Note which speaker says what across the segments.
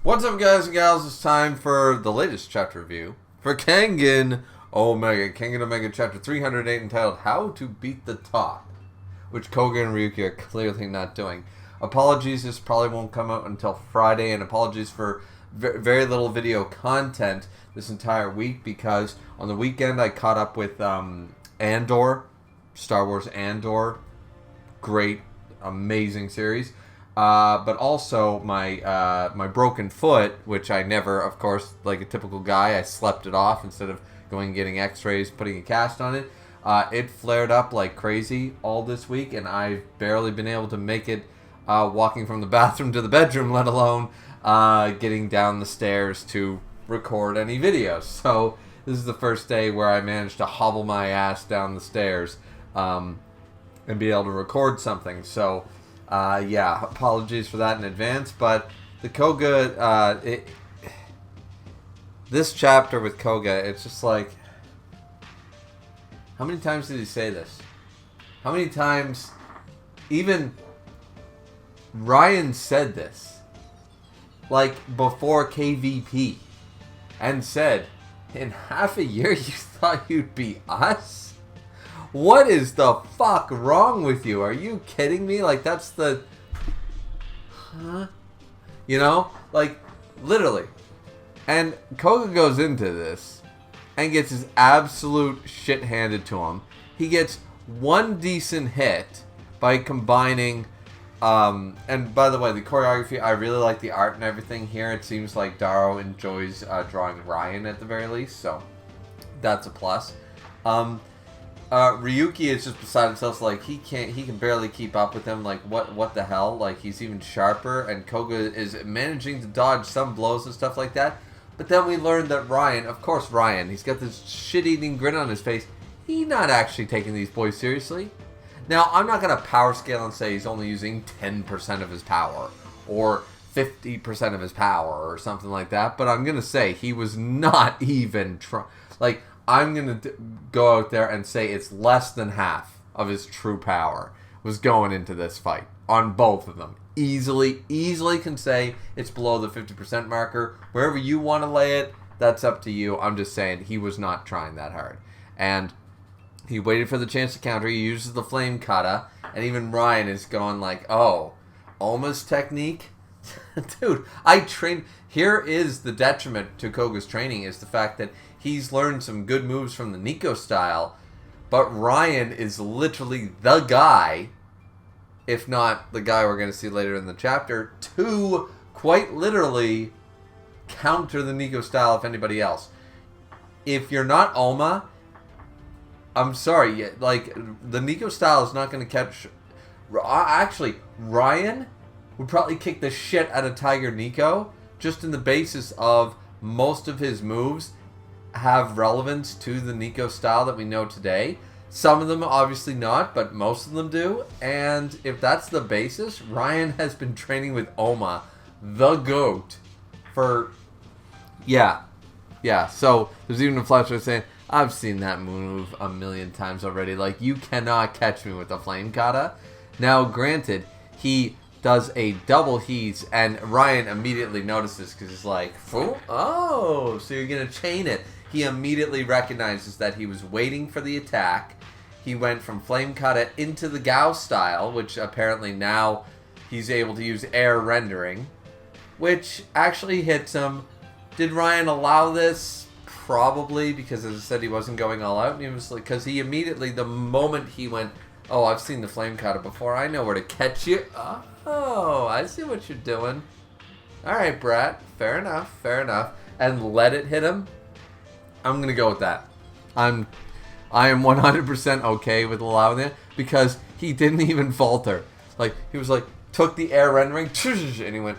Speaker 1: What's up, guys and gals? It's time for the latest chapter review for Kengan Omega. Kengan Omega chapter 308 entitled How to Beat the Top, which Koga and Ryuki are clearly not doing. Apologies, this probably won't come out until Friday, and apologies for very little video content this entire week because on the weekend I caught up with Andor, Star Wars Andor. Great, amazing series. But also my broken foot, which I never, of course, like a typical guy, I slept it off instead of going and getting x-rays, putting a cast on it. It flared up like crazy all this week, and I've barely been able to make it walking from the bathroom to the bedroom, let alone getting down the stairs to record any videos. So this is the first day where I managed to hobble my ass down the stairs and be able to record something. So yeah, apologies for that in advance, but the Koga, this chapter with Koga, it's just like, how many times did he say this? How many times, even Ryan said this, like before KVP, and said, in half a year you thought you'd be us? What is the fuck wrong with you? Are you kidding me? Like, that's the... Huh? You know? Like, literally. And Koga goes into this and gets his absolute shit handed to him. He gets one decent hit by combining... and by the way, the choreography, I really like the art and everything here. It seems like Daro enjoys drawing Ryan at the very least, so that's a plus. Ryuki is just beside himself, like he can barely keep up with him, like what the hell, like he's even sharper, and Koga is managing to dodge some blows and stuff like that, but then we learned that Ryan, of course Ryan, he's got this shit-eating grin on his face, he's not actually taking these boys seriously. Now, I'm not going to power scale and say he's only using 10% of his power, or 50% of his power, or something like that, but I'm going to say he was not even like, I'm going to go out there and say it's less than half of his true power was going into this fight on both of them. Easily can say it's below the 50% marker. Wherever you want to lay it, that's up to you. I'm just saying he was not trying that hard. And he waited for the chance to counter. He uses the flame kata. And even Ryan is going like, oh, Oma's technique? Dude, I trained... Here is the detriment to Koga's training is the fact that he's learned some good moves from the Nico style, but Ryan is literally the guy, if not the guy we're going to see later in the chapter, to quite literally counter the Nico style if anybody else. If you're not Oma, I'm sorry, like, the Nico style is not going to catch... Actually, Ryan would probably kick the shit out of Tiger Nico, just in the basis of most of his moves have relevance to the Nico style that we know today. Some of them obviously not, but most of them do. And if that's the basis, Ryan has been training with Oma, the GOAT, for... Yeah. So there's even a flasher saying, I've seen that move a million times already. Like, you cannot catch me with a flame kata. Now, granted, he does a double heat, and Ryan immediately notices because he's like, oh, so you're going to chain it. He immediately recognizes that he was waiting for the attack. He went from flame kata into the Gao style, which apparently now he's able to use air rendering, which actually hits him. Did Ryan allow this? Probably, because as I said, he wasn't going all out. And he was like, because he immediately, the moment he went, oh, I've seen the flame kata before, I know where to catch you. Oh, I see what you're doing. Alright, Brat. Fair enough. And let it hit him. I'm going to go with that. I am 100% okay with allowing it because he didn't even falter. Like, he was like, took the air rendering, and he went,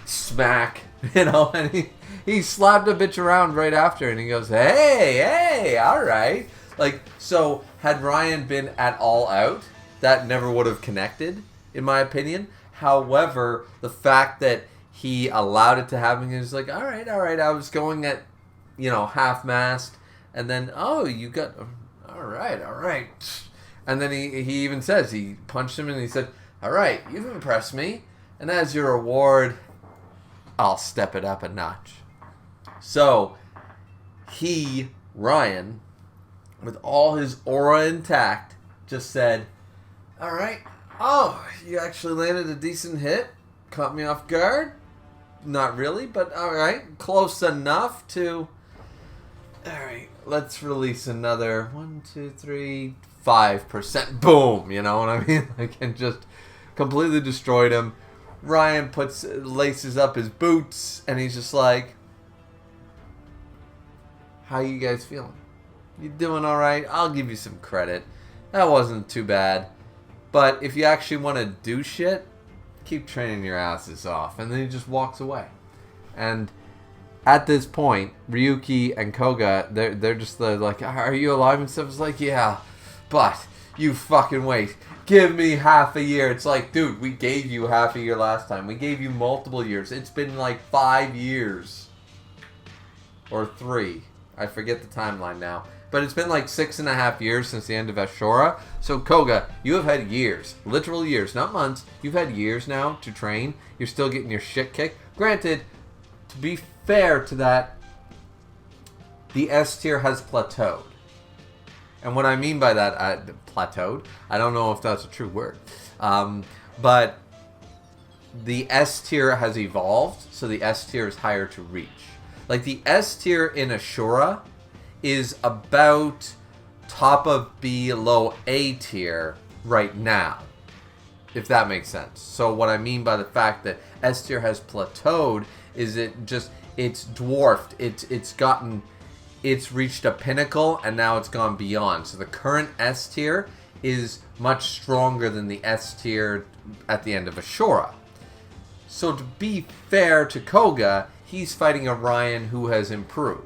Speaker 1: smack, and he slapped a bitch around right after, and he goes, hey, alright. Like, so, had Ryan been at all out, that never would have connected, in my opinion. However, the fact that he allowed it to happen, he was like, alright, I was going at, half-mast, and then, oh, you got, alright. And then he even says, he punched him and he said, alright, you've impressed me, and as your reward, I'll step it up a notch. So, Ryan, with all his aura intact, just said, alright, oh, you actually landed a decent hit? Caught me off guard? Not really, but alright, close enough to... Alright, let's release another 1, 2, 3, 5%. Boom! You know what I mean? And just completely destroyed him. Ryan laces up his boots, and he's just like, how you guys feeling? You doing alright? I'll give you some credit. That wasn't too bad. But if you actually want to do shit, keep training your asses off. And then he just walks away. And at this point, Ryuki and Koga, they're just like, are you alive and stuff? It's like, yeah, but you fucking wait. Give me half a year. It's like, dude, we gave you half a year last time. We gave you multiple years. It's been like 5 years. Or 3. I forget the timeline now. But it's been like 6.5 years since the end of Ashura. So Koga, you have had years. Literal years, not months. You've had years now to train. You're still getting your shit kicked. Granted, to be fair to that, the S tier has plateaued. And what I mean by that, plateaued, I don't know if that's a true word. But the S tier has evolved, so the S tier is higher to reach. Like the S tier in Ashura is about top of B, low A tier right now, if that makes sense. So what I mean by the fact that S tier has plateaued is it's dwarfed. It's reached a pinnacle and now it's gone beyond. So the current S tier is much stronger than the S tier at the end of Ashura. So to be fair to Koga, he's fighting a Ryan who has improved.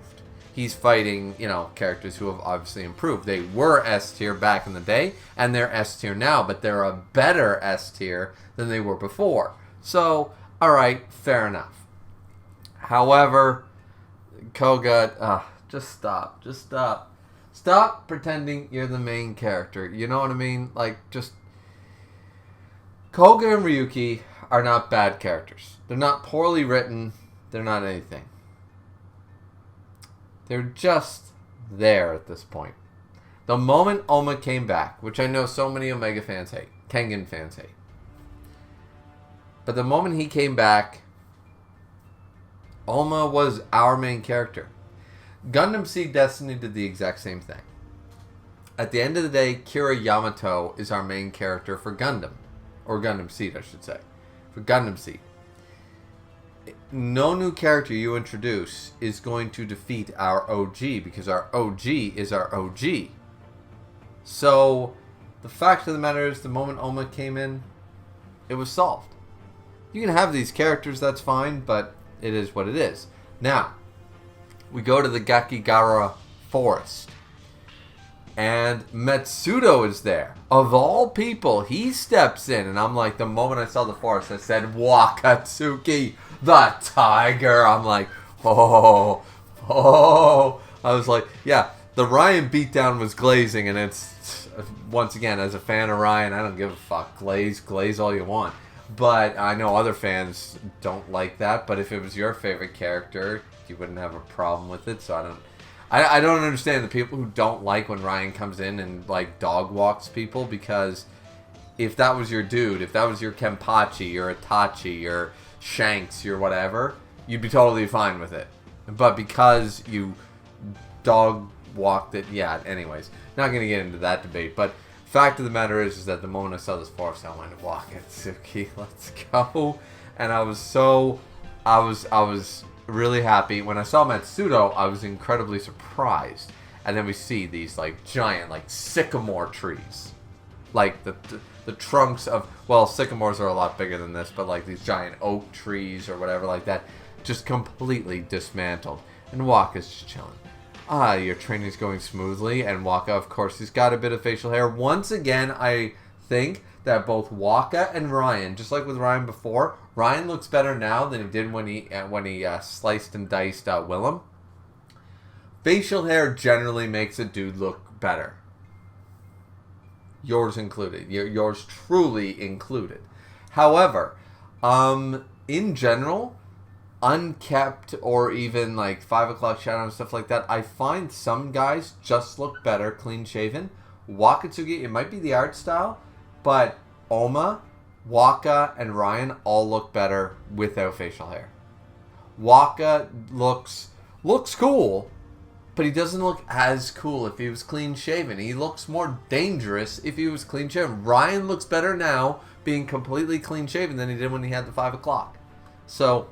Speaker 1: He's fighting, characters who have obviously improved. They were S tier back in the day, and they're S tier now, but they're a better S tier than they were before. So, alright, fair enough. However, Koga, just stop. Just stop. Stop pretending you're the main character. You know what I mean? Like, just... Koga and Ryuki are not bad characters. They're not poorly written. They're not anything. They're just there at this point. The moment Oma came back, which I know so many Omega fans hate, Kengan fans hate. But the moment he came back, Oma was our main character. Gundam Seed Destiny did the exact same thing. At the end of the day, Kira Yamato is our main character for Gundam. Or Gundam Seed, I should say. For Gundam Seed. No new character you introduce is going to defeat our OG, because our OG is our OG. So, the fact of the matter is, the moment Oma came in, it was solved. You can have these characters, that's fine, but it is what it is. Now, we go to the Gakigara Forest. And Metsudo is there. Of all people, he steps in. And I'm like, the moment I saw the forest, I said, Wakatsuki, the tiger. I'm like, oh. I was like, yeah, the Ryan beatdown was glazing. And it's, once again, as a fan of Ryan, I don't give a fuck. Glaze all you want. But I know other fans don't like that. But if it was your favorite character, you wouldn't have a problem with it. So I don't understand the people who don't like when Ryan comes in and like dog walks people, because if that was your dude, if that was your Kenpachi, your Itachi, your Shanks, your whatever, you'd be totally fine with it. But because you dog walked it, yeah, anyways, not going to get into that debate. But fact of the matter is that the moment I saw this forest, I went, Wakatsuki, let's go. And I was really happy. When I saw Metsudo, I was incredibly surprised. And then we see these like giant like sycamore trees, like the trunks of, well, sycamores are a lot bigger than this, but like these giant oak trees or whatever like that, just completely dismantled. And Waka's just chilling. Your training's going smoothly. And Waka, of course, he's got a bit of facial hair. Once again, I think that both Waka and Ryan, just like with Ryan before, Ryan looks better now than he did when he sliced and diced Willem. Facial hair generally makes a dude look better. Yours included. Yours truly included. However, in general, unkept or even like 5 o'clock shadow and stuff like that, I find some guys just look better clean shaven. Wakatsuki, it might be the art style, but Oma, Waka, and Ryan all look better without facial hair. Waka looks cool, but he doesn't look as cool if he was clean shaven. He looks more dangerous if he was clean shaven. Ryan looks better now being completely clean shaven than he did when he had the 5 o'clock. So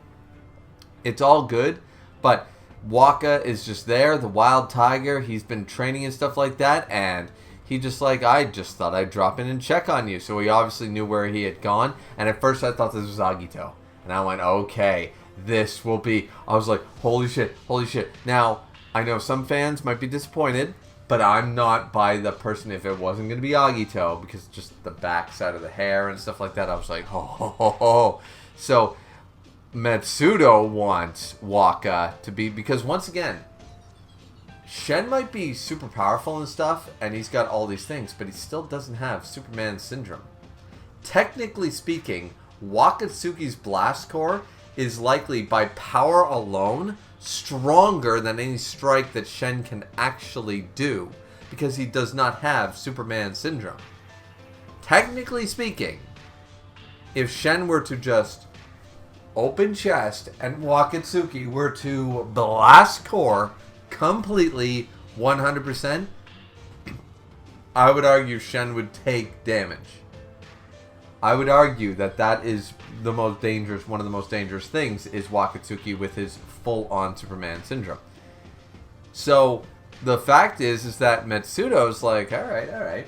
Speaker 1: it's all good, but Waka is just there, the wild tiger. He's been training and stuff like that, and he just like, I just thought I'd drop in and check on you. So he obviously knew where he had gone, and at first I thought this was Agito. And I went, okay, this will be, I was like, holy shit. Now, I know some fans might be disappointed, but I'm not by the person if it wasn't going to be Agito, because just the backside of the hair and stuff like that, I was like, ho. So Matsudo wants Waka to be, because once again, Shen might be super powerful and stuff, and he's got all these things, but he still doesn't have Superman syndrome. Technically speaking, Wakatsuki's blast core is likely, by power alone, stronger than any strike that Shen can actually do, because he does not have Superman syndrome. Technically speaking, if Shen were to just open chest and Wakatsuki were to blast core completely 100%, I would argue Shen would take damage. I would argue that is the most dangerous, one of the most dangerous things is Wakatsuki with his full-on Superman syndrome. So the fact is that Matsudo's like, all right.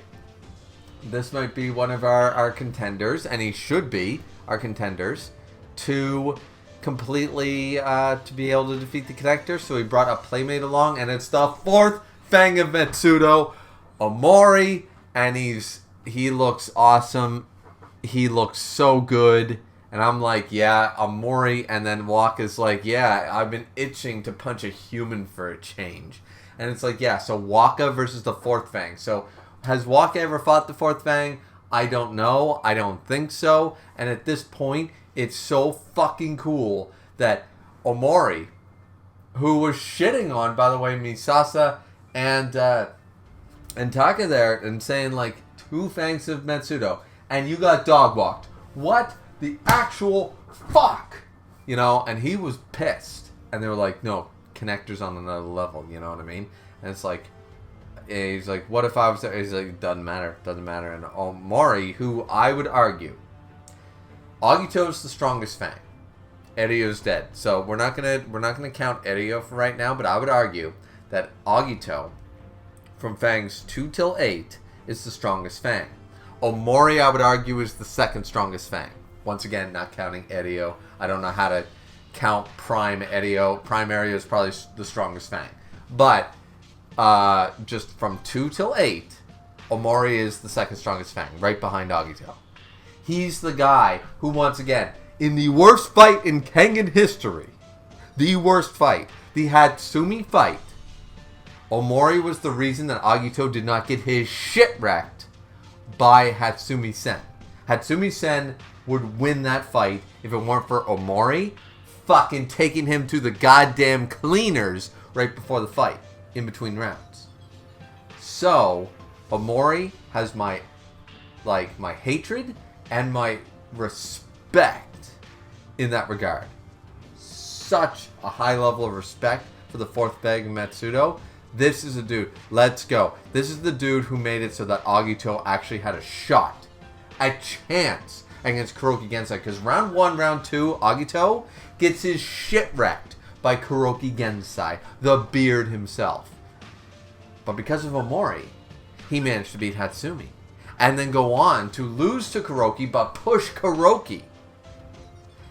Speaker 1: This might be one of our contenders, and he should be our contenders, to completely to be able to defeat the Connector. So he brought a playmate along, and it's the 4th Fang of Matsudo, Omori, and he looks awesome. He looks so good. And I'm like, yeah, Omori. And then Waka's like, yeah, I've been itching to punch a human for a change. And it's like, yeah, so Waka versus the 4th Fang. So has Waka ever fought the 4th Fang? I don't know. I don't think so. And at this point, it's so fucking cool that Omori, who was shitting on, by the way, Misasa and Taka there, and saying like 2 Fangs of Matsudo, and you got dog walked. What the actual fuck? You know, and he was pissed. And they were like, no, Connector's on another level, you know what I mean? And it's like, he's like, what if I was there? He's like, doesn't matter. And Omori, who I would argue, Agito's the strongest Fang. Erio's dead. So we're not gonna count Erio for right now, but I would argue that Agito, from Fangs 2 till 8, is the strongest Fang. Omori, I would argue, is the 2nd strongest Fang. Once again, not counting Erio. I don't know how to count Prime Erio. Prime Erio is probably the strongest Fang. But just from 2 till 8, Omori is the 2nd strongest Fang, right behind Agito. He's the guy who, once again, in the worst fight in Kengan history, the worst fight, the Hatsumi fight, Omori was the reason that Agito did not get his shit wrecked by Hatsumi-sen. Hatsumi-sen would win that fight if it weren't for Omori fucking taking him to the goddamn cleaners right before the fight, in between rounds. So, Omori has my hatred and my respect in that regard. Such a high level of respect for the 4th Fang Matsudo. This is a dude. Let's go. This is the dude who made it so that Agito actually had a shot, a chance against Kuroki Gensai. Because round 1, round 2, Agito gets his shit wrecked by Kuroki Gensai, the beard himself. But because of Omori, he managed to beat Hatsumi. And then go on to lose to Kuroki, but push Kuroki.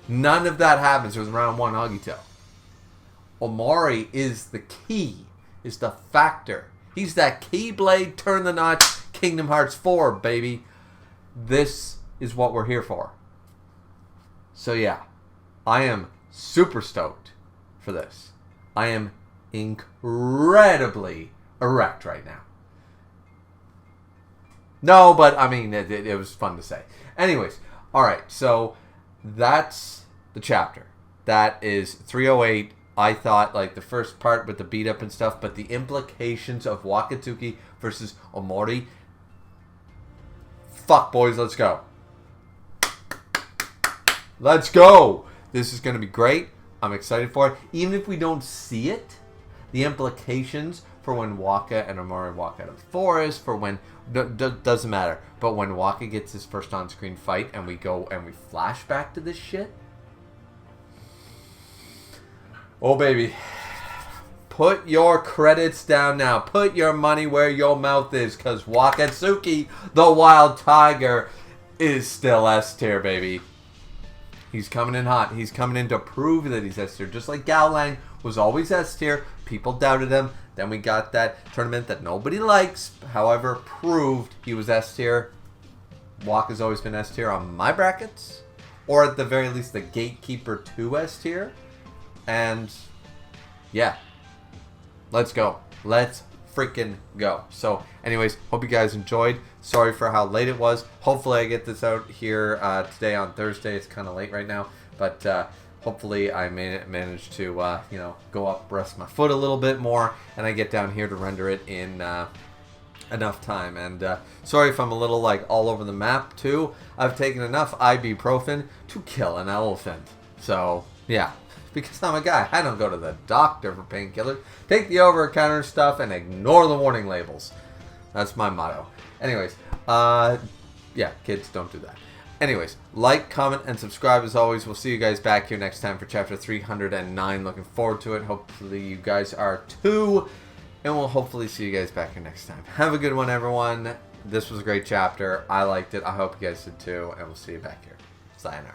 Speaker 1: None of that happens with round 1 Agito. Omori is the key, is the factor. He's that Keyblade, turn the notch, Kingdom Hearts 4, baby. This is what we're here for. So yeah, I am super stoked for this. I am incredibly erect right now. No, but I mean, it was fun to say. Anyways, alright, so that's the chapter. That is 308. I thought, like, the first part with the beat up and stuff, but the implications of Wakatsuki versus Omori. Fuck, boys, let's go. Let's go. This is going to be great. I'm excited for it. Even if we don't see it, the implications for when Waka and Omori walk out of the forest, for when... doesn't matter. But when Waka gets his first on-screen fight and we go and we flash back to this shit... Oh, baby. Put your credits down now. Put your money where your mouth is, because Wakatsuki, the Wild Tiger, is still S tier, baby. He's coming in hot. He's coming in to prove that he's S tier. Just like Gaolang was always S tier. People doubted him. Then we got that tournament that nobody likes. However, proved he was S tier. Waka's always been S tier on my brackets. Or at the very least, the gatekeeper to S tier. And, yeah. Let's go. Let's freaking go. So, anyways, hope you guys enjoyed. Sorry for how late it was. Hopefully I get this out here today on Thursday. It's kind of late right now. But hopefully I managed to, go up, rest my foot a little bit more. And I get down here to render it in enough time. And sorry if I'm a little, like, all over the map, too. I've taken enough ibuprofen to kill an elephant. So, yeah. Because I'm a guy. I don't go to the doctor for painkillers. Take the over-the-counter stuff and ignore the warning labels. That's my motto. Anyways, yeah, kids, don't do that. Anyways, like, comment, and subscribe as always. We'll see you guys back here next time for chapter 309. Looking forward to it. Hopefully you guys are too. And we'll hopefully see you guys back here next time. Have a good one, everyone. This was a great chapter. I liked it. I hope you guys did too. And we'll see you back here. Sayonara.